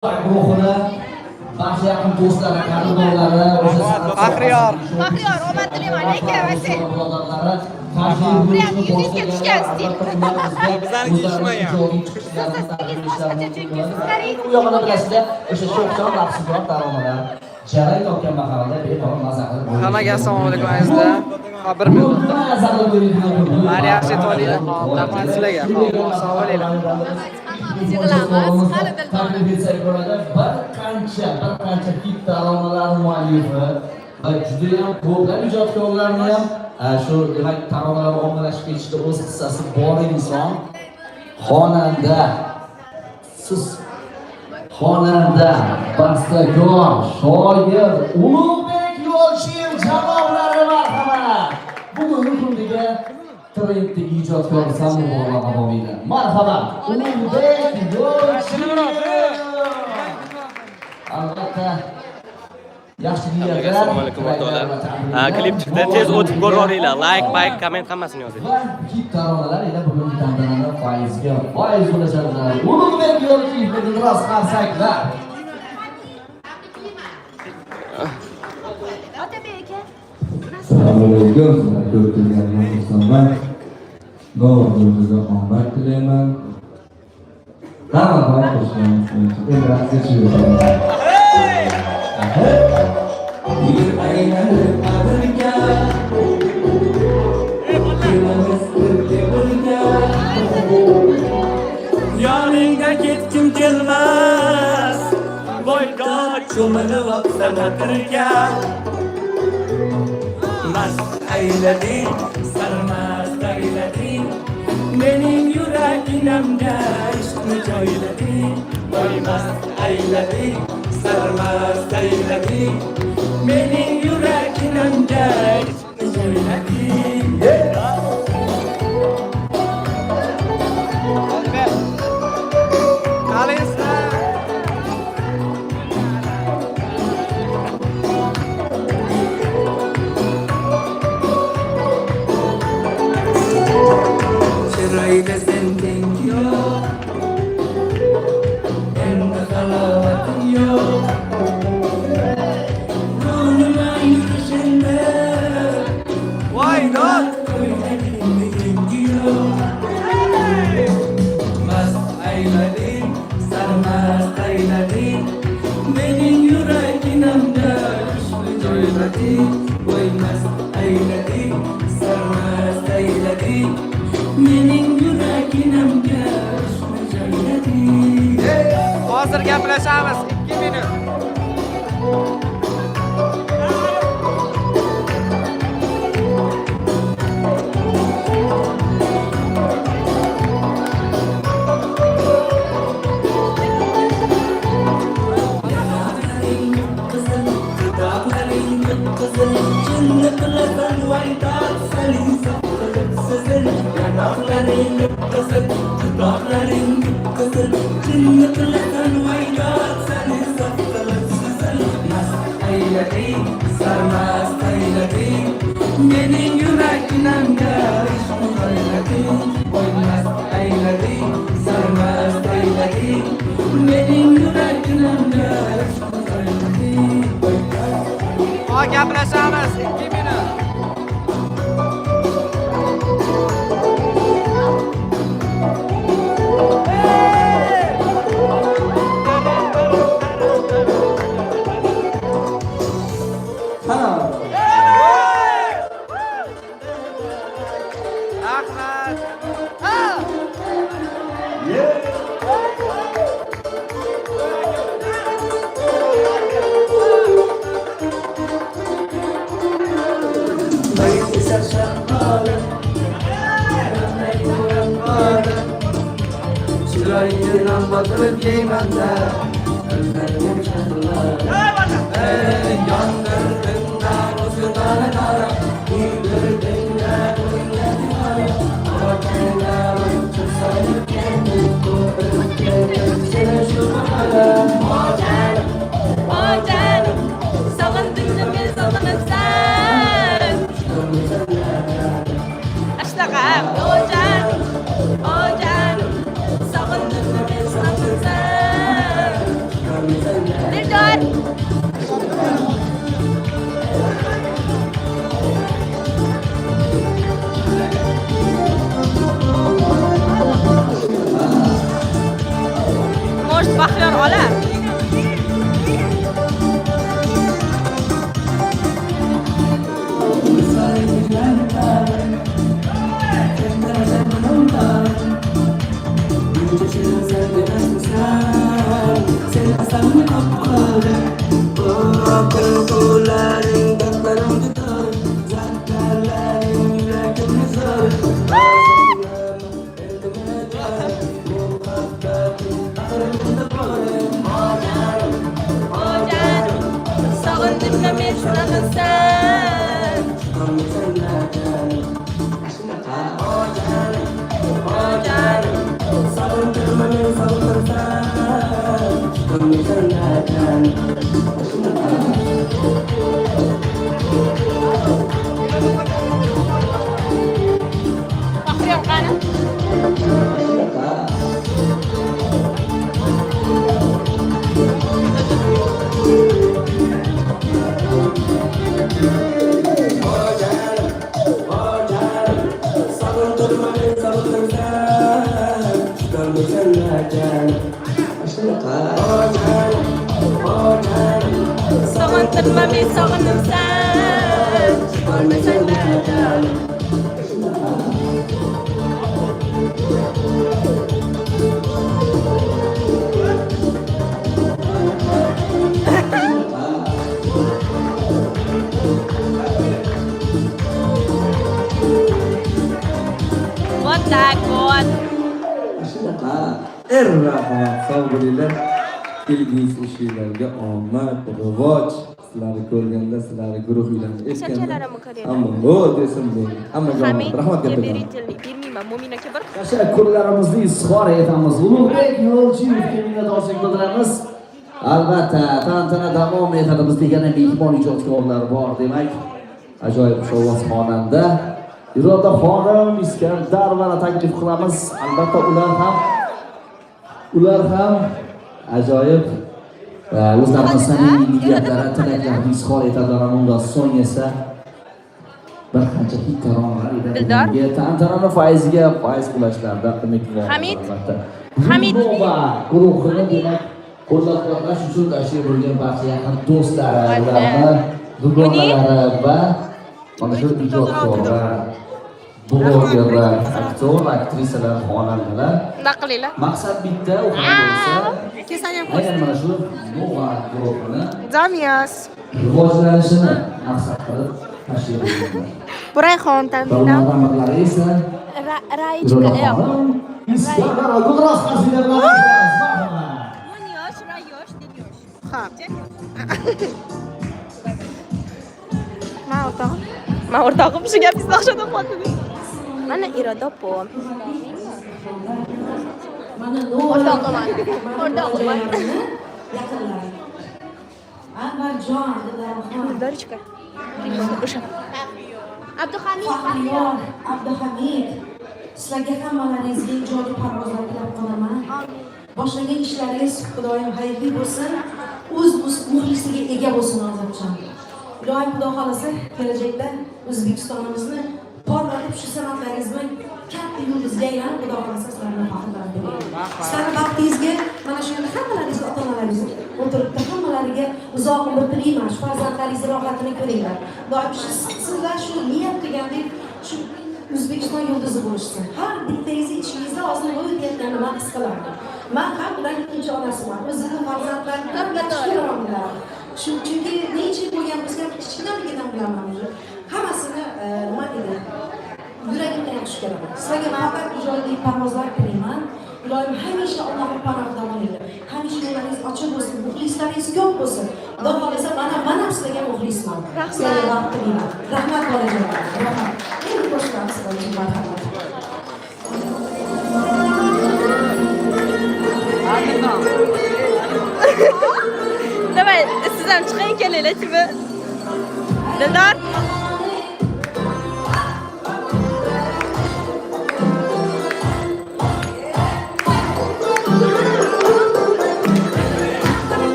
Guruhini barcha yaqin do'stlari, qarindoshlari, o'sha Faxriyor, omad tilayman, lekin Vasil. Bizlarni yuzingizga tushgan stil. Bizlarni kiyishmagan. U yog'ini bilasizlar, o'sha sho'xjon lafsizroq daromadlar. Jarang topgan mahalda bemalol maza qilib. Hammaga assalomu alaykum azizlar. Ha 1 minut. Mani yaxshi aytolinglar. Rahmat sizlarga. Sog' bo'linglar. Yig'ilamiz, hali dildona. Bir qancha hit taronalar muallifi va juda ham ko'plab ijodkorlarni ham shu demak taronalar ommalashib ketishda o'z hissasi bor inson xonanda siz xonanda bastakor shoir Ulug'bek Yo'lchiyev janoblari marhamat bugungi kunga trenddagi ijodkor Samurxon Abomiylar marhamat Ulug'bek Yo'lchiyev albatta yaxshi niyatlar. Assalomu alaykum o'rtoqlar. Klip chiqdi, tez o'tib ko'raveringlar. Like, komment hammasini yozing. Hit taronalar ila bugungi tantanani foizga foiz bo'lishadilar. Ulug'bek Yo'lchiyevning rost qarsaklar. Otabek aka. Assalomu alaykum. Ko'p kelganlar xursandman. Navro'zga omad tilayman. Hamma xursand. Bir aylanib adirga Yolimiz birga Yoningda ketkim kelmas Boyda cho'milib o'psam adirga Mast aylading, sarmast aylading Mening yuraginamda ishqni joylading Boy mast aylading, sarmast aylading Mening yuraginamda ishqni joylading Chiroyli sending yo'q Endi halovating yo'q Ko'nglimdan yurishingda Voy dod. Ko'ylagingni yengi yo'q Mast aylading, sarmast aylading Mening yuraginamda ishqni joylading Voy mast aylading, sarmast aylading Mening yuraginamga ishqni joylading Hozir gaplashamiz 2 minut. Chinni qilasan vaydoq saling soqilib sizil Yanoqlaring qizil, dudoqlaring qizil Chinni qilasan vaydoq saling soqilib sizil Mast aylading, sarmast aylading Mening yuraginamga ishqni joylading Voy mast aylading, sarmast aylading Mening yuraginamga ishqni joylading Ha gaplashamiz 2 minut. Rahmat. Chiroyingdan botirib yeymanda Ko'zlarim chaqlar Yondirdingda o'zidan nara Kuydirdingda o'ylading hali Orqanglarim chiqsayib kendi Ko'rib kedim seni shu mahala O canım, sog'indingmi men sog'inibsan. Ashlag'am, o canım, sog'indingmi men sog'inibsan. Ola. Oh canım, sog'indim men shunaqa sen. Oh canım. Bakıyorum kanım. Sog'intirma men sog'indim sen. Bo'lmasang naydan. Вот так вот. Rahmat, sog' bo'linglar. Kelgusi ishinglarga omad, rivoj. Sizlarni ko'rganda sizlarni guruhinglarni Shunchalarimni ko'ryapman. Ammo desim bo'ldi. Hammaga Hamid, rahmat gap kattadan. beraylik. Bermayman. Mo'min aka bir. Tashakkurlarimizni izhor etamiz. Ulug'bek Yo'lchiyevga minnatdorchilik bildiramiz. Albatta, tantana davom etadi. Bizda yana mehmon ijodkorlar bor, demak. Ajoyib shovvoz xonanda Iroda xonim Iskandarova taklif qilamiz. Albatta ular ham ajoyib o'zlarining samimiy niyatlari, tilaklarini izhor etadilar. Undan so'ng esa bir qancha hit taronalar Dildor. tantanani fayziga fayz qilishlardan umid bor. Hamid. albatta. Hamid. Nova guruhini demak qo'llab-quvvatlash uchun tashkil bo'lgan barcha yaqin do'stlari, ularni dugonalari va mana shu ijodkorlar, blogerlar, aktyor, aktrisalar, xonandalar. Nima qilinglar? Maqsad bitta, u ham bo'lsa Kesan ham aynan mana shu Nova guruhini Zamiyas. rivojlanishini maqsad qilib tashkil etilgan. Burayxon Va ta'minlab. ulardan birlari esa Raichka. Iskandar Gulros Hazina bilan O'n yosh, Rayosh, Dilyosh. Xo'p. Men o'rtog'im shu gapingizni o'xshab qoldi. Mana Iroda opam. O'rtog'im. Anvarjon Dorichka. O'sha. Abduhamid, sizlarga hammalaringizga ijodiy parvozlar tilab qolaman. Boshlagan ishlaringiz Xudoyim xayrli bo'lsin, o'z muxlisiga ega bo'lsin hozircha. Ilohim Xudo xolasa kelajakda O'zbekistonimizni porlatib shu san'atlaringiz bilan katta yulduzga aylanib, Xudo xolasa sizlarni faxrlantirib. Sizlarning baxtingizga mana shunda hammalaringiz ota-onalaringiz o'tiribdi, hammalariga uzoq umr tilayman. Shu farzandlaringiz rohatini ko'ringlar. Doim sizlar shu niyat qilgandek shu O'zbekiston yulduzi bo'lishsin. Har bittangizning ichingizda hozir bo'layotganini men his qilaman. Men ham ularning ikkinchi onasiman. O'zimning farzandlarimdan bilaman. Chunki necha bo'lgan bizga kichkinaligida bilaman. Hammasini nima deydi? Yuragimdan yaxshi ko'raman. Sizlarga faqat ijodiy parvozlar tilayman. Ilohim hamisha Allohning panohida bo'linglar. Hamisha yo'llaringiz ochiq bo'lsin, muxlislaringiz ko'p bo'lsin. Xudo xolasa men ham sizlarga muxlisman. Sizlarga vaqt tilayman. Rahmat bolajonlar. Rahmat. Endi qo'shilamiz sizlarga marhamat. Davay, siz ham chiqing kelinglar, chibi. Dildor.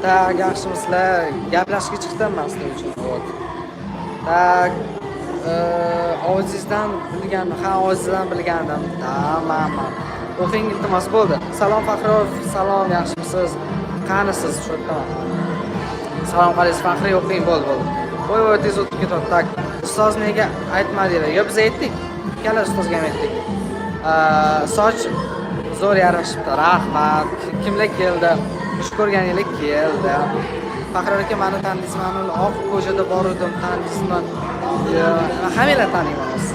Tak, yaxshimisizlar? Gaplashishga chiqdim men sizlar uchun. Tak, ovozingizdan bilgandim, ovozingizdan bilgandim. Tamam. O'qing iltimos bo'ldi. Salom Faxrov, salom, yaxshimisiz? Qanisiz shu yerda? Salom qalaysiz Faxriy, o'qing bo'ldi. Voy, tez o'tib ketadi. Tak, ustoz nega aytmadinglar? Yo biz aytdik. Ikkala ustozga ham aytdik. Soch zo'r yarashibdi. Rahmat. Kimlar keldi? Xush ko'rganingiz keldi. Faxriy aka meni taniysizmi? Oq ko'chada bor edim, taniysizmi? Hammalar taniymiz.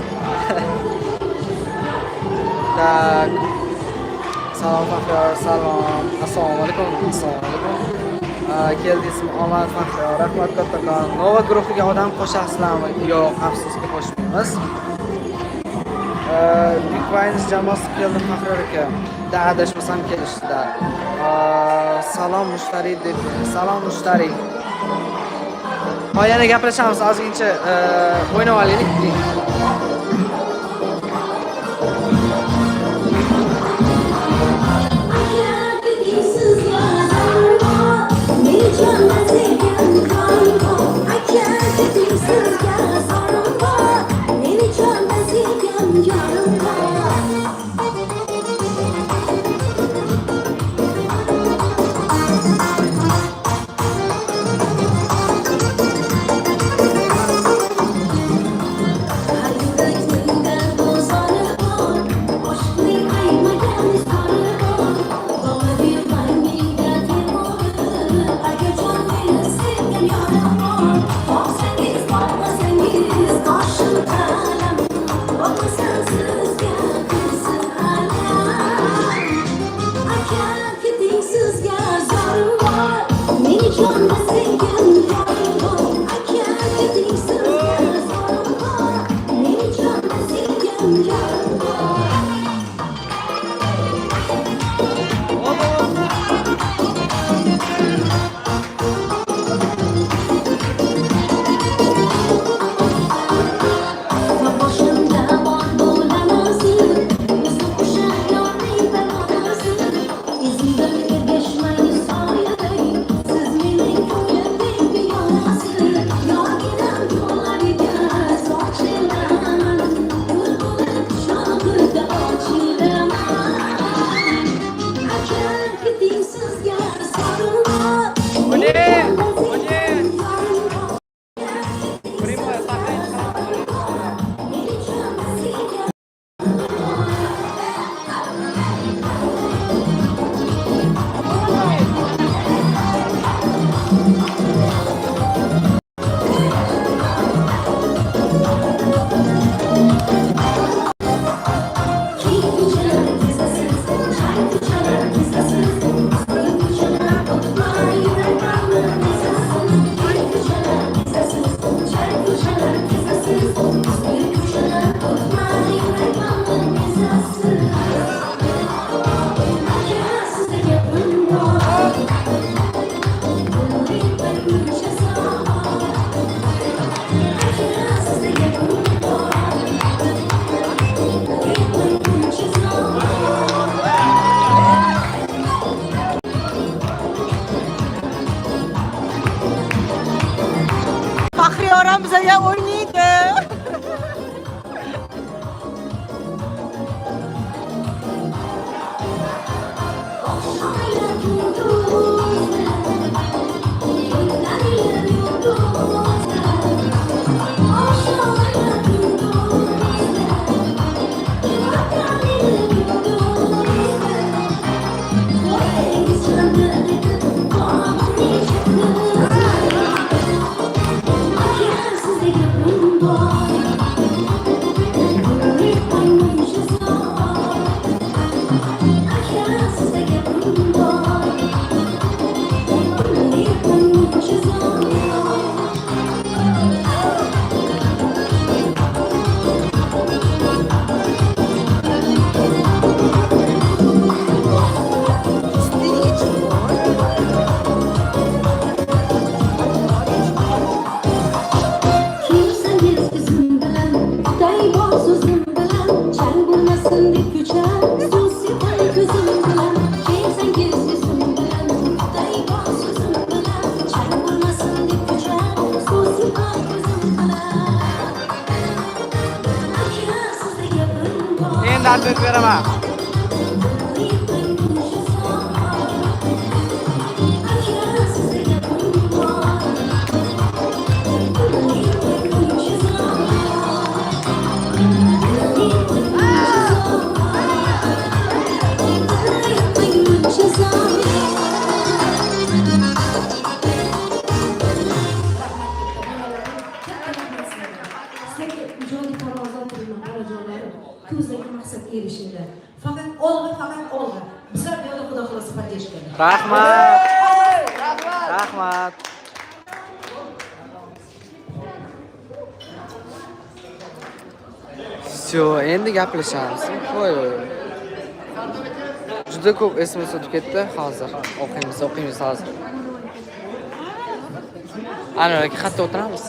Tak. Salom Faxriy, salom. Assalomu alaykum. Assalomu alaykum. Keldingizmi? Omad Faxriy. Rahmat kattakon. Nova guruhiga odam qo'shasizlarmi? Yo'q, afsuski qo'shmaymiz. Big Wines jamoasi keldi Faxriy aka. Adashmasam kelishdi. Salom mushtariy deb. Salom mushtariy. Yana gaplashamiz, ozgincha o'ynab olaylik. bizaga o'ynaydi. men dars beraman. Sizlarga ijodiy parvozlar tilayman, bolajonlarim. Ko'zdagi maqsad erishinglar. Faqat olg'a, faqat olg'a. Bizlar bu yerda Xudo xolasa поддержка. Rahmat. Rahmat. Всё, endi gaplashamiz. Voy. Juda ko'p SMS o'tib ketdi hozir. O'qiymiz hozir. Ana, xatda o'tiramiz.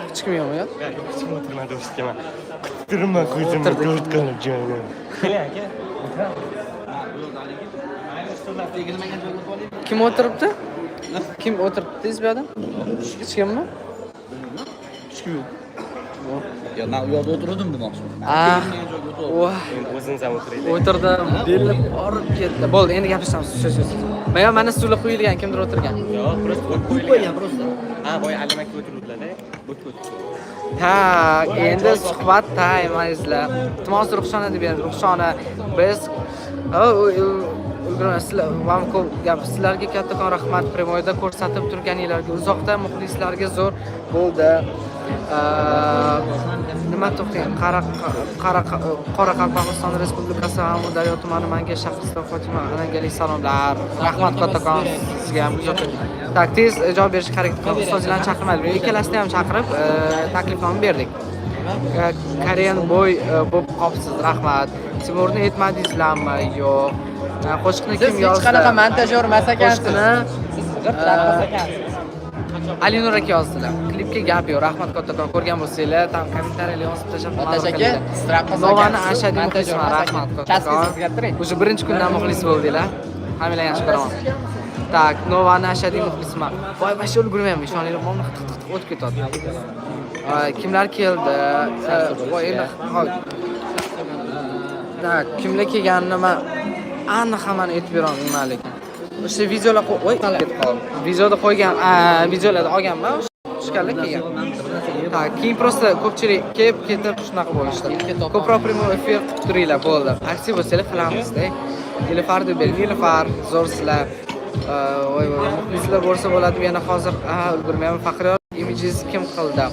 Hech kim yo'qmi? Hech kim o'tirmadi o'shga. Turma ko'zimni ko'rtganib joyim. Keling aka. Kim o'tiribdi? Kim o'tiribdi siz bu yerda? Hech kimmi? Ya men u yerda o'tirdim demoqchiman. Voh. O'zingiz ham o'tiring. O'tirdim, belib borib ketdi. Bo'ldi, endi gaplashamiz. Mana stulga qo'yilgan, kimdir o'tirgan. Yo'q, просто qo'yilgan просто. Ha, boya Ali aka o'tiribdilar-da. Ha, endi suhbat taymizlar. Iltimos ruxshona deb berdi. Ruxshona biz sizlarga kattakon rahmat. Primoyda ko'rsatib turganinglarga, uzoqdan muxlislarga zo'r bo'ldi. Nima to'xtang? Qoraqalpog'iston Respublikasi Amudaryo tumani Mangi shahrisida Fotima Anangalik salomlar. Rahmat kattakon sizga ham uzoq. Tak, tez javob berishga harakat qilib, ustozlarni chaqirmadik. Ikkalasini ham chaqirib, taklifnoma berdik. Korean boy bo'lib qolibsiz. Rahmat. Timurni aytmadingizlarmi? Yo'q. Qo'shiqni kim yozdi? Hech qanaqa montajyor emas ekansiz. Siz g'irt raqs ekansiz. Ali Nur aka yozdilar. Klipga gap yo'q. Rahmat kattakon ko'rgan bo'lsanglar, tam kommentariylar yozib tashlab qo'ying. Novani Ashadi muxlisman. Rahmat kattakon. O'sha birinchi kundan muxlis bo'ldinglar. Hammalar yaxshi ko'raman. Tak, Novani Ashadi muxlisman. Voy, mana shu ulgurmayman. Ishoninglar, momni o'tib ketadi. Kimlar keldi? Voy, endi tak, kimlar kelganini men aniq hammani aytib bera olmayman lekin. O'sha videolar videoda qo'ygan, videolarda olganman. O'shqanlar kelgan. Tak, keyin prosta ko'pchilik kelib ketib shunaqa bo'lishdi. Ko'proq prямой efir qilib turinglar, bo'ldi. Aktiv bo'lsanglar qilamiz-da. Nilufar deb bering. Nilufar, zo'rsizlar. Voy, muxlislar bo'lsa bo'ladi. Yana hozir ulgurmayman. Faxriyor images kim qildi?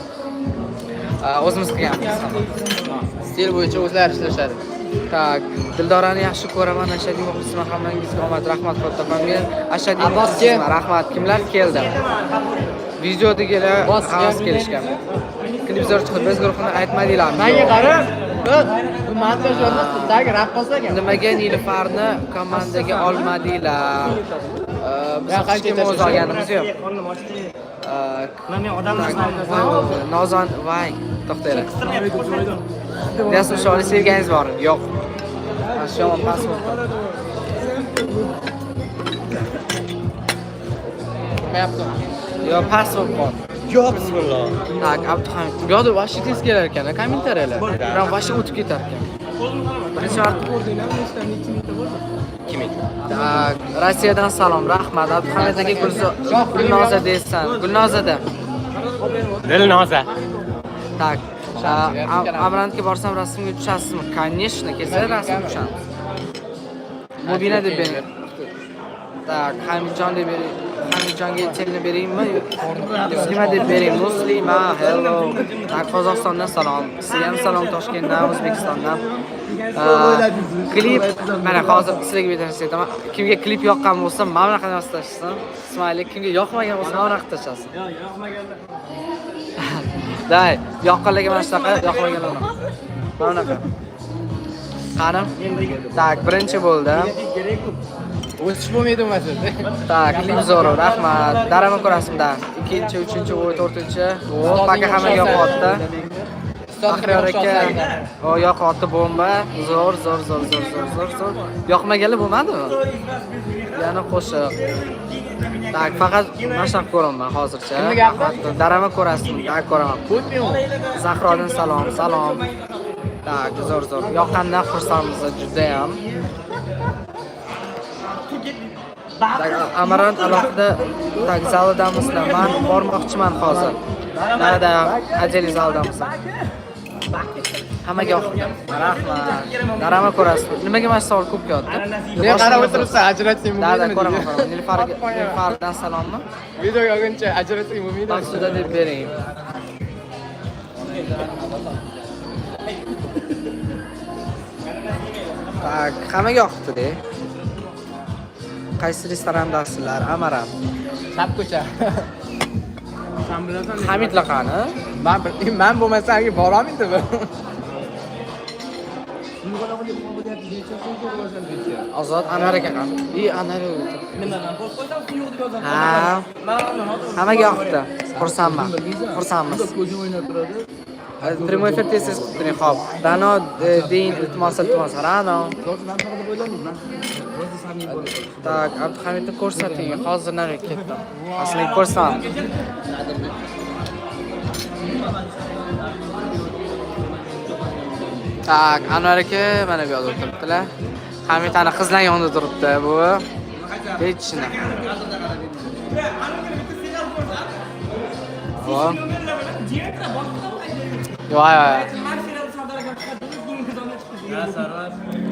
O'zimiz qilganmiz. Stil bo'yicha o'zlari ishlashadi. Tak, Dildorani yaxshi ko'raman. Ashadi muxlisman, hammangizga omad, rahmat kattakon. Men Ashadi muxlisman, rahmat. Kimlar keldi? Videodagilar hammasi kelishgan. Klipzor chiqib, biz guruhini aytmadinglar. Menga qarab, bu montajyorlar sizdagi raqqosaga. Nimaga Nilufarni komandaga olmadinglar? Biz hech kim o'z olganimiz yo'q. Men Nozon, voy, to'xtanglar. Dastur shoni sevganingiz bor? Yo'q. Shu ham pasport. Yo'q, pasport bor. Yo'q, bismillah. Tak, Abduhamid. Bu yoqda vashi tez kelar ekan, kommentariyalar. Biroq vashi o'tib ketar ekan. Birinchi marta ko'rdinglarmi? Nechta minutda bo'ldi? Kim edi? Tak, Rossiyadan salom, rahmat. Abduhamid aka Gulnoza deysan. Gulnozada. Dilnoza. Tak. Amrantga borsam rasmga tushasizmi? Конечно, kelsa rasm tushamiz. Mubina deb bering. Tak, Hamidjon deb bering. Hamidjonga telni beringmi? Muslima deb bering. Muslima, hello. Tak, Qozog'istondan salom. Sizga ham salom Toshkentdan, O'zbekistondan. Klip mana hozir sizlarga aytaman. Kimga klip yoqqan bo'lsa, mana bunaqa narsa tashlasin. Ismoil, kimga yoqmagan bo'lsa, mana bunaqa tashlasin. Yo'q, yoqmaganlar. Day, yoqqanlarga mana shunaqa, yoqmaganlar mana bunaqa. Qani? Tak, birinchi bo'ldi. O'sish bo'lmaydi emas. Tak, klip zo'r, rahmat. Darama ko'rasimda. 2-chi, 3-chi, 4-chi. O, paka hammaga yoqyapti. Faxriyor aka, o yoqyapti bomba. Zo'r. Yoqmaganlar bo'lmadimi? Yana qo'shiq. Tak, faqat mashq ko'raman hozircha. Darama ko'rasizmi? Tak, ko'raman. Zahrodan salom, salom. Tak, zo'r. Yoqqandan xursandmiz juda ham. Tak, Amarant alohida tak zaldamizlar. Men bormoqchiman hozir. Nada, ajali zaldamizlar. Hammaga rahmat. Darama ko'rasizmi? Nimaga mana savol ko'p kelyapti? Ne qarab o'tiribsan, ajratsang Da, bo'lmaydimi? ko'raman. Nilfardan salommi? Video olguncha ajratsang bo'lmaydimi? Maqsuda deb bering. Tak, hammaga yoqdi-da. Qaysi restorandasizlar? Amaram. Chap ko'cha. Sen bilasan. Hamidlar qani? Men bo'lmasam borolmaydimi? Ozod Anvar aka qani? Anvar. Ha. Hammaga yoqdi. Xursandmiz. Prямой эфир tez qilib xo'p. Dano deyin iltimos. Rano. Tak, Abduhamidni ko'rsating. Hozir nari ketdim. Aslida ko'rsam. Tak, Anvar aka mana bu yerda turibdilar. Hamid ana qizlar yonida turibdi bu. Hech shunaqa. Voy.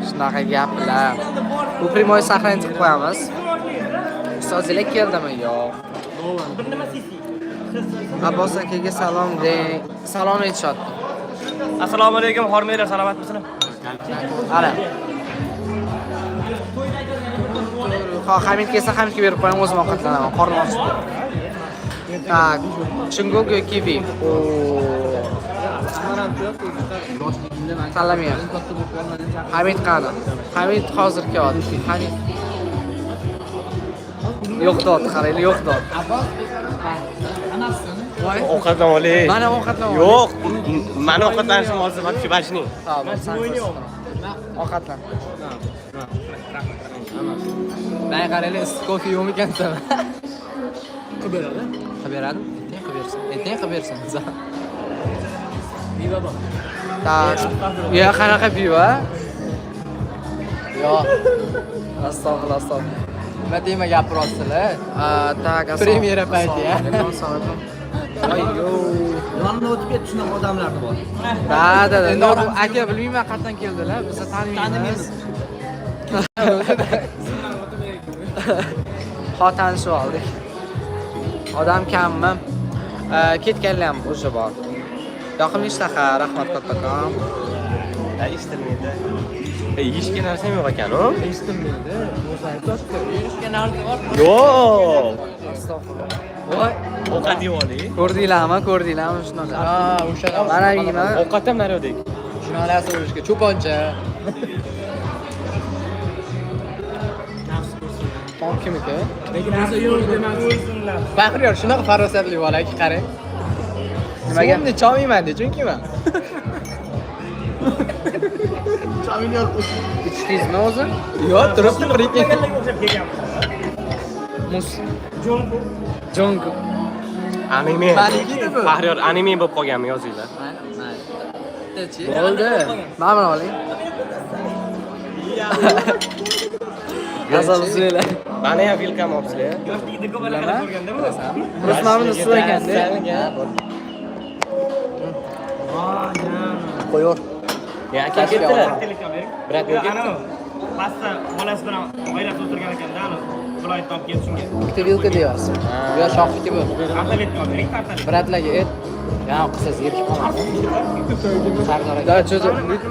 Shunaqa gaplar. Bu primoy sahnaga chiqib qo'yamiz. Ustozlar keldimi? Yo'q. Abbos akaga salom deng. Salom aytishyapti. Assalomu alaykum, hormanglar, salomatmisizlar? Ana. Hamid kelsa Hamidga berib qo'ying, o'zim ovqatlanaman. Qornim ochibdi. Tak, Chungogo kivi. Salamiya. Hamid qani? Hamid hozir kelyapti. Hamid. Yo'q dod, qarayli, yo'q dod. Ovqatlan olay. Mana ovqatlan. Yo'q, meni ovqatlanishim hozir вообще bashning. Tamam, sen ovqatlan. Men qarayli, kofe yo'q ekansan. Qilib beradi? Qilib beradi? Ertaga qilib bersin. Pivo bor. Tak. Ya qanaqa pivo? Yo'q. Astag'firullah. Nima tema gapiryapsizlar? Tak, Premyera payti, ya. Ayyo. Yonimdan o'tib ketdi shunaqa odamlar bor. Da. Endi bu aka bilmayman qatdan keldilar. Biz tanimaymiz. Tanishib oldik. Odam kammi? Ketganlar ham o'sha bor. Yoqimli ishtaha, rahmat kattakon. Eshitilmaydi. Yeyishga narsam yo'q ekan-ku. Eshitilmaydi. Yurishga narsa bor. Yo'q. Astag'firullah. Voy, Ovqat yeb olay. ko'rdinglarmi shunaqa? O'sha. Mana yeyman. Ovqat ham naryodek. Shunaqa narsa bo'lishga cho'poncha. Tom kimniki? Faxriyor shunaqa farosatli bolaki, qarang. Nimaga? Nimaga cho'mayman-da, chunki men. Cho'mayman. Ichdingizmi o'zi? Yo'q, turibdi bir-ikki. Mus. Jong. Anime. Malikida bu. Faxriyor anime bo'lib qolganmi yozinglar. Bo'ldi. Mana oling. Gazal uzaylar. Mana ham vilkam olibsizlar. Rusmamni suv ekanda. Qo'yor. Ya aka ketdilar. Brat nega? Pasta bolasi bilan oilasi o'tirgan ekanda, viloyatdan olib keldi shunga. Bitta vilka deyapsiz. Bu yosh shoxniki bu. Tartalet oldik, tartalet. Bratlarga et. Ya qilsa zerikib qoladi. Da, cho'cha.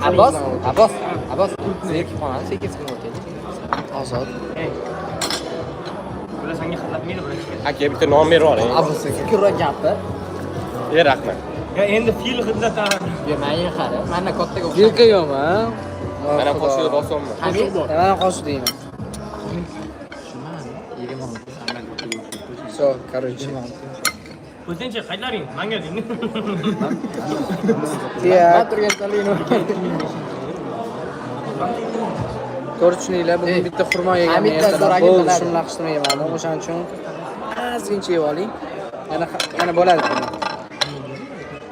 Abbos. Zerikib qoladi, sekin o'tadi. Ozod. Bular senga xatlatmaydi bular. Aka bitta nom berib oling. Abbos fikra gapi. Rahmat. Ya endi fil xizmati. Yo, menga qara. Mana kattaga o'xshaydi. Vilka yo'qmi? Mana qo'shib bosyapman. Mana qo'shib deyman. So, короче. O'zincha qaytlaring, menga deng. Tiya. Turgan salini. To'g'ri tushuninglar, bugun bitta xurmo yeganman. Hamiddan ertadan so'ragin bo'ldi, biladi. shuni laqishtirma yemadim. O'shaning uchun ozgincha yeb oling. Yana bo'ladi.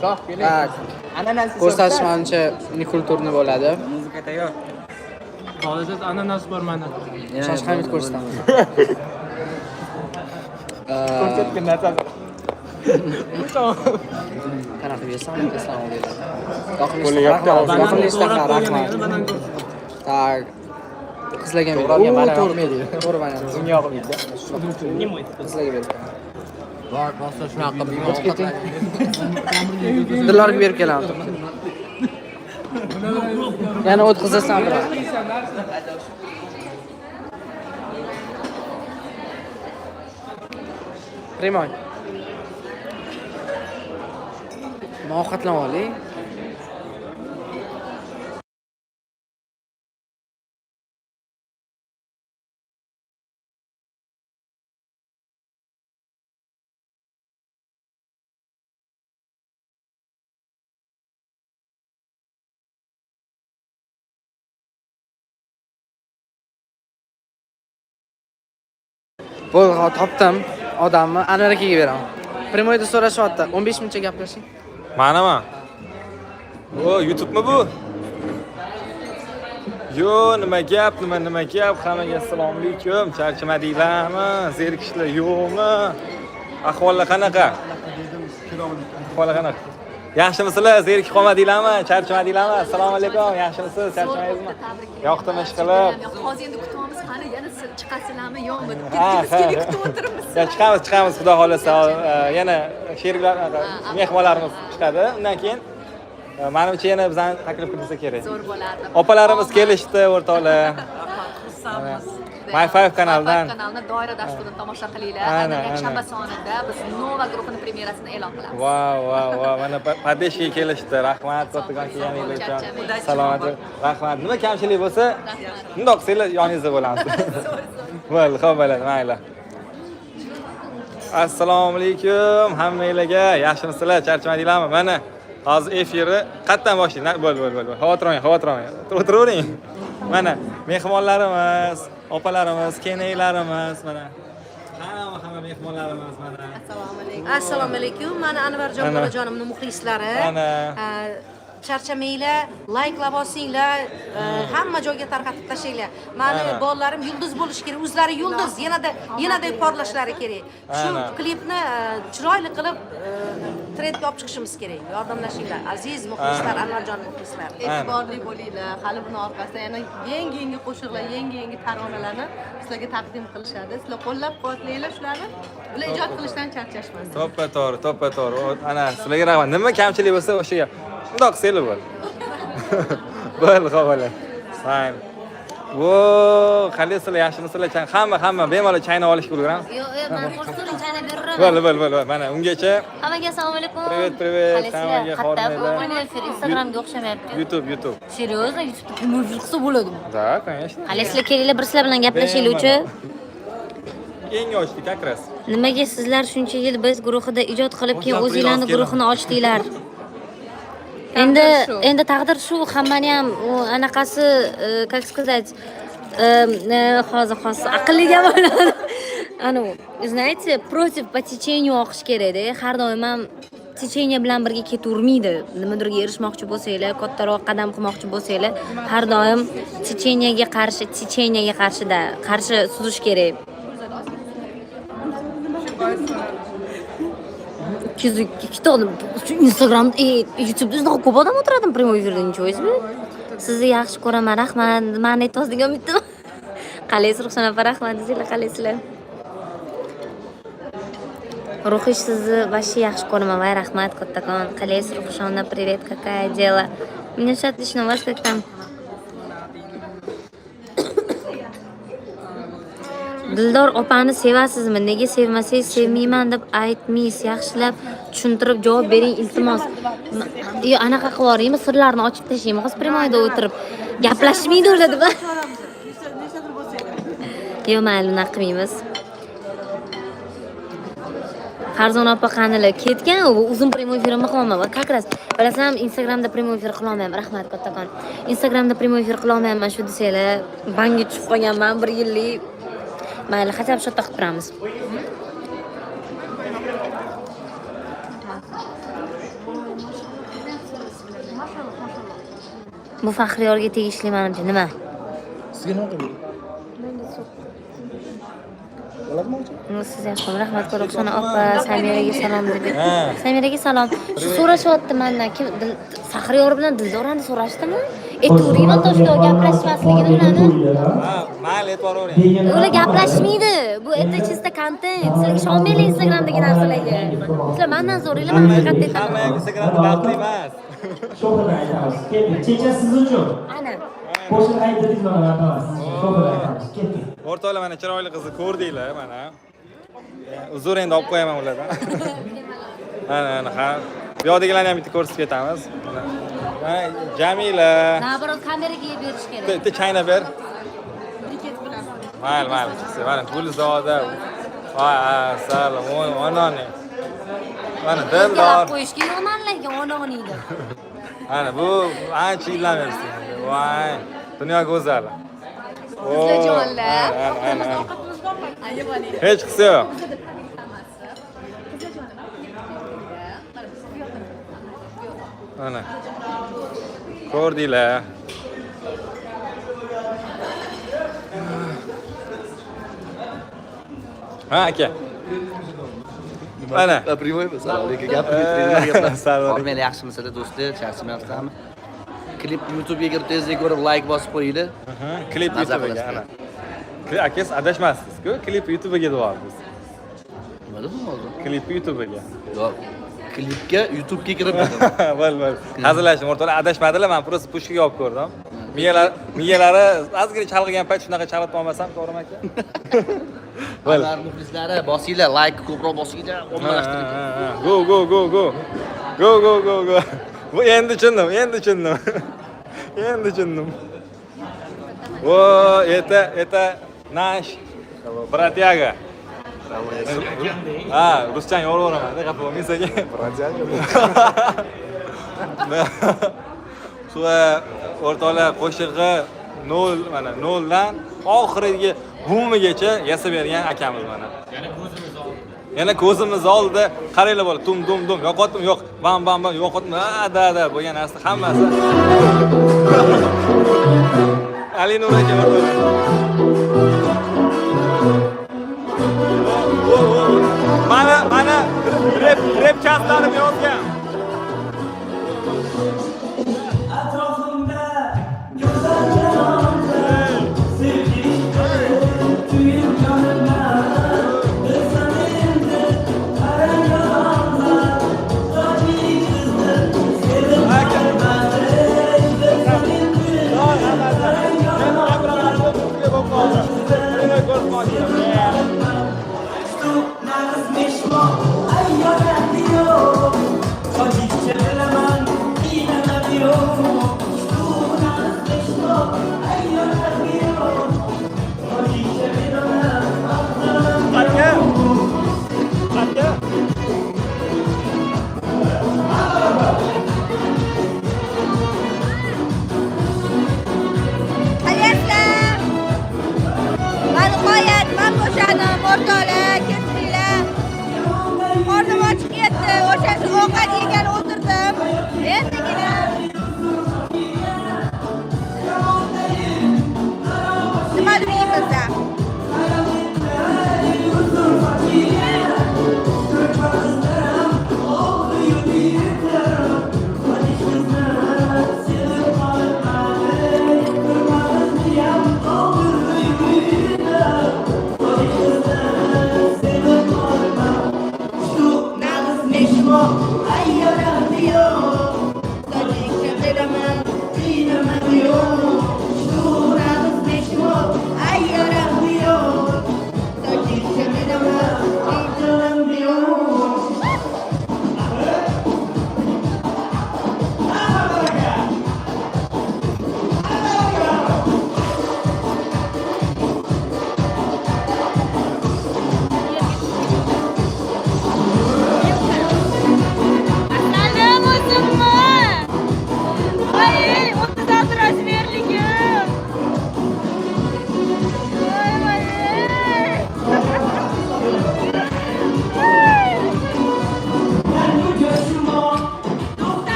Shoh keling. Tak. Ananas. Ko'rsatishmancha kulturni bo'ladi. Muzika tayyor. Hozir ananas bor mana. Shosh Hamid ko'rsatamiz. Ko'rsatgan narsasi. Qanaqa yesam, assalom alaykum. Yoqimlisi rahmat. Tak. Qizlarga To'g'ri, mana to'g'ri. To'g'ri mana. Bunga yoqmaydi. Qizlarga berib. Bor, boshqa shunaqa qilib Dillarga berib kelaman. Yana o'tkazasam qilaman. Primoy. Ovqatlanib oling. Bo'ldi, topdim odamni. Anvar akaga beraman. Primoyda so'rashyapti. 15 minutcha gaplashing. Manimi? O, YouTube'mi bu? Yo, nima gap? Hammaga assalomu alaykum. Charchamadinglarmi? Zerikishlar yo'qmi? Ahvollar qanaqa? Yaxshimisizlar? Zerikib qolmadinglarmi? Charchamadinglarmi? Assalomu alaykum. Yaxshimisiz? Charchamadingizmi? Yoqdimi ish qilib? Hozir endi kutamiz, qani yana siz chiqasizlarmi, yo'qmi? Ha, Kutib o'tiribmiz. Ya chiqamiz, xudo xolasa. Yana sheriklar, mehmonlarimiz chiqadi. Undan keyin menimcha yana bizani taklif qilsa kerak. Zo'r bo'lardi. Opalarimiz kelishdi, o'rtoqlar. Xursandmiz. My5 kanalidan. kanalni doira dasturida tomosha qilinglar. Ana, Yakshanba sonida biz Nova guruhining premyerasini e'lon qilamiz. Wow. Mana Padeshga kelishdi. Rahmat, To'tigan kelganingiz uchun. Salomat. Rahmat. Nima kamchilik bo'lsa, bundoq sizlar yoningizda bo'lamiz. Bo'ldi, xo'p bo'ladi, mayli. Assalomu alaykum hammanglarga. Yaxshimisizlar? Charchamadinglarmi? Mana hozir efirni qayerdan boshlayman? Bo'l. Xavotir olmang. O'tiravering. Mana mehmonlarimiz, opalarimiz, kenaylarimiz mana. Hamma mehmonlarimiz mana. Assalomu alaykum. Mana Anvarjon bolajonimning muxlislari. Ana. Charchamanglar, like'lab bosinglar, hamma joyga tarqatib tashlanglar. Mani bolalarim yulduz bo'lishi kerak, o'zlari yulduz, yanada porlashlari kerak. Shu klipni chiroyli qilib trendga olib chiqishimiz kerak. Yordamlashinglar, aziz muxlislar, Anvarjon muxlislar. E'tiborli bo'linglar. Hali buni orqasida yana yangi qo'shiqlar, yangi taronalarni sizlarga taqdim qilishadi. Sizlar qo'llab-quvvatlanglar shularni. Ular ijod qilishdan charchashmasin. To'ppa-to'g'ri. Ana sizlarga rahmat. Nima kamchilik bo'lsa o'sha gap. Bundoq seli bo'l. Bo'l, xo'p. Mayli. Vo, qalaysizlar, yaxshimisizlar? Hamma bemalol chayni olishga ulguramiz. Yo'q, men qo'shimcha chayni beraman. Bo'l. Mana ungacha. Hammaga assalomu alaykum. Privet. Hammaga xormaylar. Instagramga o'xshamayapti. YouTube. Серьезно, YouTube'da prямой эфир qilsa bo'ladi. Да, конечно. Hali sizlar kelinglar, bir sizlar bilan gaplashaylikchi. Yangi ochdik, как раз. Nimaga sizlar shuncha yil biz guruhida ijod qilib, keyin o'zinglarning guruhini ochdinglar? Endi taqdir shu, hammani ham anaqasi, как сказать, hozir aqlliga bo'ladi. Знаете, против по течению oqish kerak-da. Har doim ham tечение bilan birga ketavermaydi. Nimadirga erishmoqchi bo'lsanglar, kattaroq qadam qilmoqchi bo'lsanglar, har doim tечениеga qarshi suzish kerak. Instagram, YouTube'da juda ko'p odam o'tiradi prямой efirda, nechun o'zmi? Sizni yaxshi ko'raman, rahmat. Ma'ni aytasiz degan umiddaman. Qalaysiz, Ruxson opa, rahmat sizlar, qalaysizlar? Ruhiy sizni vashi yaxshi ko'raman, voy rahmat kattakon. Qalaysiz, Ruxshonna, привет, какая дело? Мне все отлично, у вас как там? Dildor opani sevasizmi? Nega sevmasangiz sevmayman deb aytmaysiz. Yaxshilab tushuntirib javob bering iltimos. Anaqa qilib yuboraymi? Sirlarni ochib tashlaymi? Hozir primoyda o'tirib gaplashmaydi ular deb. Yo'q, mayli, unaqa qilmaymiz. Farzon opa qanilar ketgan, u uzun prямой efirni qilaman. Va как раз bilasam, Instagramda prямой efir qila olmayman. Rahmat kattakon. Instagramda prямой efir qila olmayman shu desanglar, banga tushib qolganman 1 yillik. Mayli, хотя бы shotda qilib turamiz. Bu Faxriyorga tegishli menimcha nima? Sizga nima qildi? Siz yaxshi, rahmat Qo'riqxona opa, Samiraga salom dedi. Samiraga salom. Shu so'rashyapti mendan, kim Faxriyor bilan Dildorani so'rashdimi? Aytuvring, toshga gaplashmasligini biladi. Ha, mayli aytavering. Ular gaplashmaydi. Bu это чисто kontent. Sizlarga ishonmanglar Instagramdagi narsalarga. Sizlar mendan so'ranglar, men haqiqatdan aytaman. Hamma Instagramda baxtli emas. Sho'xini aytamiz. Keling, kecha siz uchun. Ana. Qo'shiq aytdingiz mana aytamiz. Sho'xini aytamiz. Keling. O'rtoqlar mana chiroyli qizni ko'rdinglar mana. Uzr endi olib qo'yaman ulardan. Ana, ha. Bu yoqdagilarni ham bitta ko'rsatib ketamiz. Mana Jamila. Nabarot kameraga berish kerak. Bitta chayna ber. Mayli, chiqsa, mana Gulzoda. Voy, assalom, onani. Mana Dildor. Qo'yishga yo'nallarga ononingni. Ana bu ancha yillar bersin. Voy, dunyo go'zal. Qizlajonlar. Ana. Hech qilsa yo'q. Ana. Ko'rdinglar. Ha, aka. Mana. Primoy salom alaykum. Gapirib Salom. Meni yaxshimisizlar do'stlar? Yaxshimisizlarmi? Klip YouTube'ga kirib tezda ko'rib like bosib qo'yinglar. Klip YouTube'ga ana. Akas adashmasizku, klip YouTube'ga deyapmiz. Nima dedim hozir? Klip YouTube'ga. Yo'q. Klipga YouTube'ga kirib dedim. Bo'l. Hazillashdim, o'rtoqlar adashmadilar, men просто pushkaga olib ko'rdim. Miyalari ozgina chalg'igan payt shunaqa chalg'itib olmasam, to'g'rimi aka? Bo'l. Ular muxlislari bosinglar, like ko'proq bosinglar, ommalashtiring. Go. Bu endi tushundim. Vo, это наш братьяга. Ha, Ruschan yo'raveraman, xafa bo'lmaysan. Bratьяга. Shu o'rtoqlar qo'shig'i 0 mana 0 dan oxiriga bumigacha yasab bergan akamiz mana. Yana ko'zimiz oldida qaranglar bola, dum. Yo'qotdim, yo'q. Bam, yo'qotdim. Da bo'lgan narsa hammasi. Ali Nur aka mana rep chastlarim yozgan.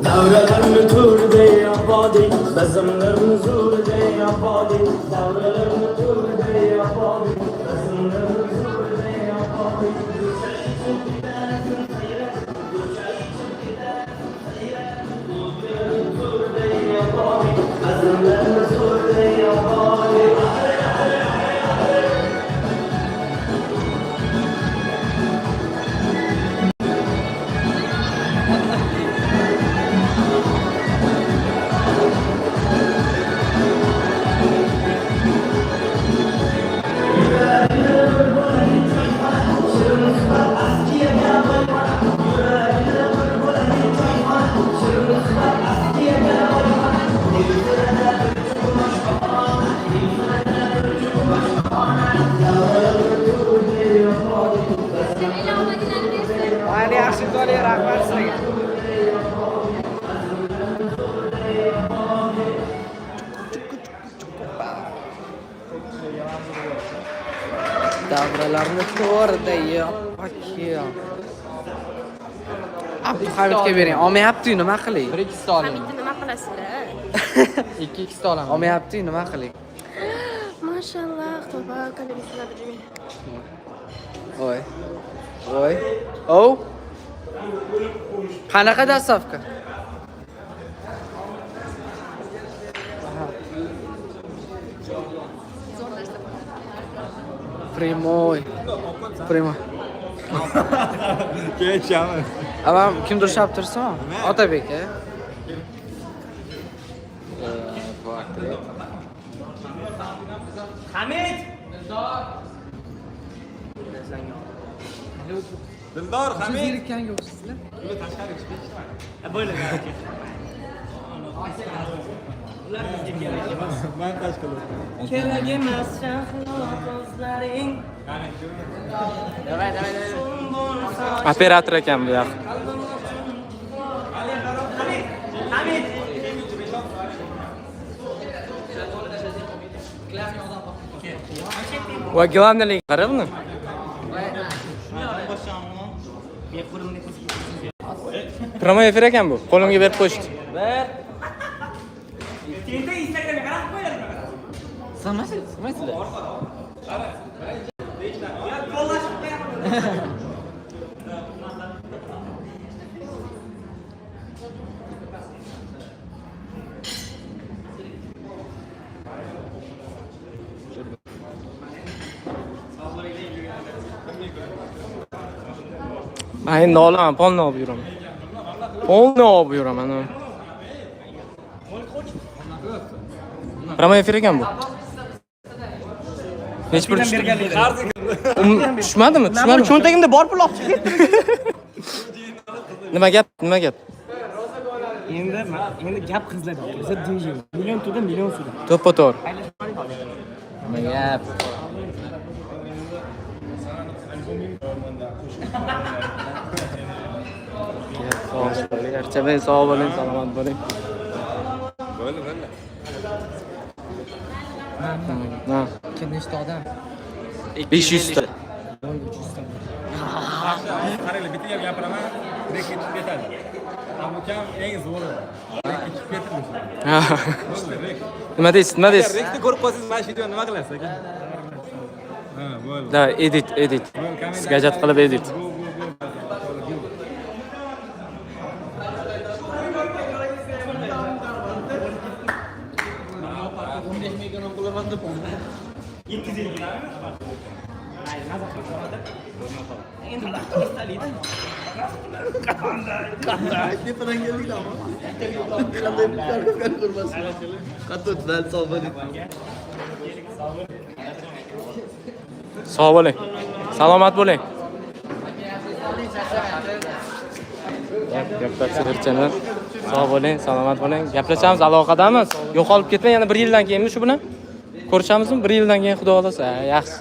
Davralarını tur de yapadi, bezimlerini zur de yapadi. Davralarını tur de yapadi, bezimlerini zur de yapadi. Düşer için gidersin hayret, düşer için gidersin hayret. Davralarını tur de yapadi, bezimlerini zur de yapadi. Davralarni to'g'rida yo'q. Abduhamidga bering. Olmayapti, nima qiling? 1-2 ta oling. Hamidni nima qilasizlar? 2 ta olaman. Olmayapti, nima qiling? Mashallah, tabarakallah. Voy. Voy. Oh. Qanaqa dasavka? Primoy. Kechamiz. Avam kimdir shab tursin? Otabek, a? Hamid! Dildor, Hamid. Zerikkanga o'xshaysizlar. Bo'ladi aka. Men tashkil Kerak emas shahlo ko'zlaring. Operator ekan bu yoq. Hamid! Va главный qara buni. Promo efir ekan bu. Qo'limga berib qo'yishdi. Endi Instagramga qarab qo'yadi. Sig'maysizlar. Men endi olaman, polni olib yuraman. Polni olib yuraman. Promo efir ekan bu. Hech bir tushmadimi? Tushmadimi? Cho'ntagimda bor pul olib chiqib ketdi. Nima gap? Endi gap qizlarda. Biz DJ. Million to'da million suda. To'ppa-to'g'ri. Nima gap? Archa sog' bo'ling, salomat bo'ling. Bo'ldi. Ha. Kim nechta odam? 500 ta. Qaranglar, bitta gap gapiraman, direkt ketib ketadi. Bu kam eng zo'ri. Direkt ketib ketirmish. Nima deysiz? Direktni ko'rib qolsangiz, mana shu videoni nima qilasiz aka? Ha, bo'ldi. Da, edit. Skajat qilib edit. Sog' bo'ling. Salomat bo'ling. Gaplashtirchani. Sog' bo'ling, salomat bo'ling. Gaplashamiz, aloqadamiz. Yo'qolib ketmang, yana 1 yildan keyinmi shu bilan? Ko'rishamizmi? 1 yildan keyin xudo xolasa. Yaxshi.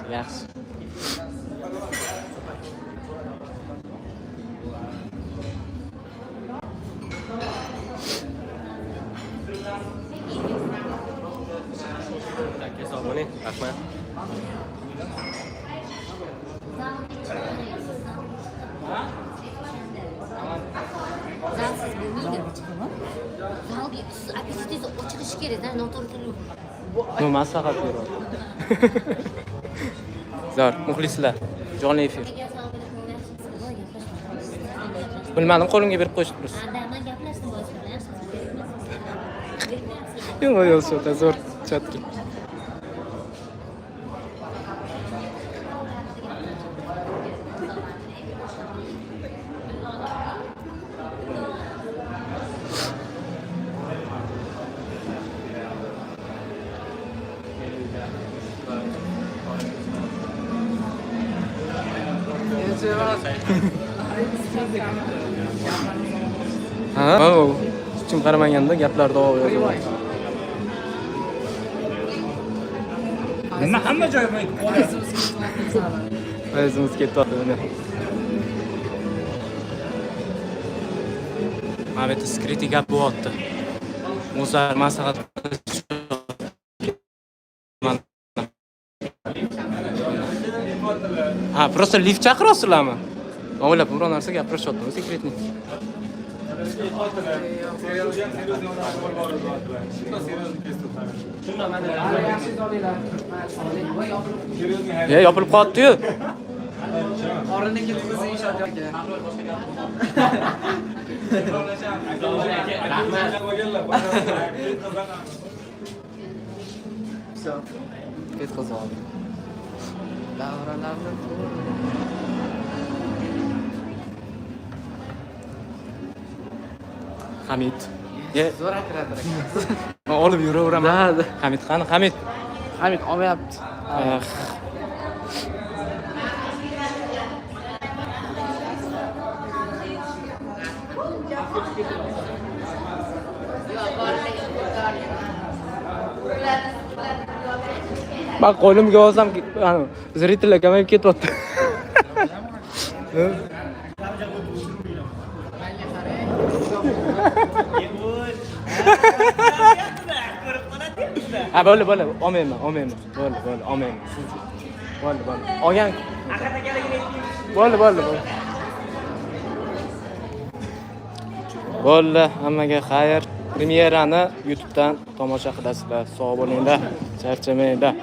Rahmat. Zalsiz bo'lmaydi. Zalga apetitingiz ochilishi kerak-da, noto'g'ri. No, maslahat beraman. Zor, muxlislar. Jonli efir. Bilmadim, qo'limga berib qo'yishdi turibsiz. Men gaplashdim boshqa Yo'q, bilan. yo'q, zo'r, chatki. Ha, kim qaramaganda gaplarni olib yozaman. Nima hamma joyga O'zimiz ketyapti buni. Mana bu skritga gap bo'lyapti. O'zlar maslahat Ha, просто lift chaqiryapsizlarmi? Men o'ylab biror narsa gapirishyaptimi, sekretnik. Yopilib qoldi-yu. Orinda kelsangiz inshoot yo'q. Ket qo'zg'oldi. Davralarni Hamid. zo'r akiradir. Men olib yuraveraman. Hamid qani? Hamid. Hamid olmayapti. Ben qo'limga olsam, zritellar kamayib ketyapti. Ha, bo'ldi. Olmayman. Bo'ldi, olmayman. Bo'ldi. Olgan. Bo'ldi. Bo'ldi, hammaga xayr. Premyerani YouTube'dan tomosha qilasizlar. Sog' bo'linglar, charchamanglar.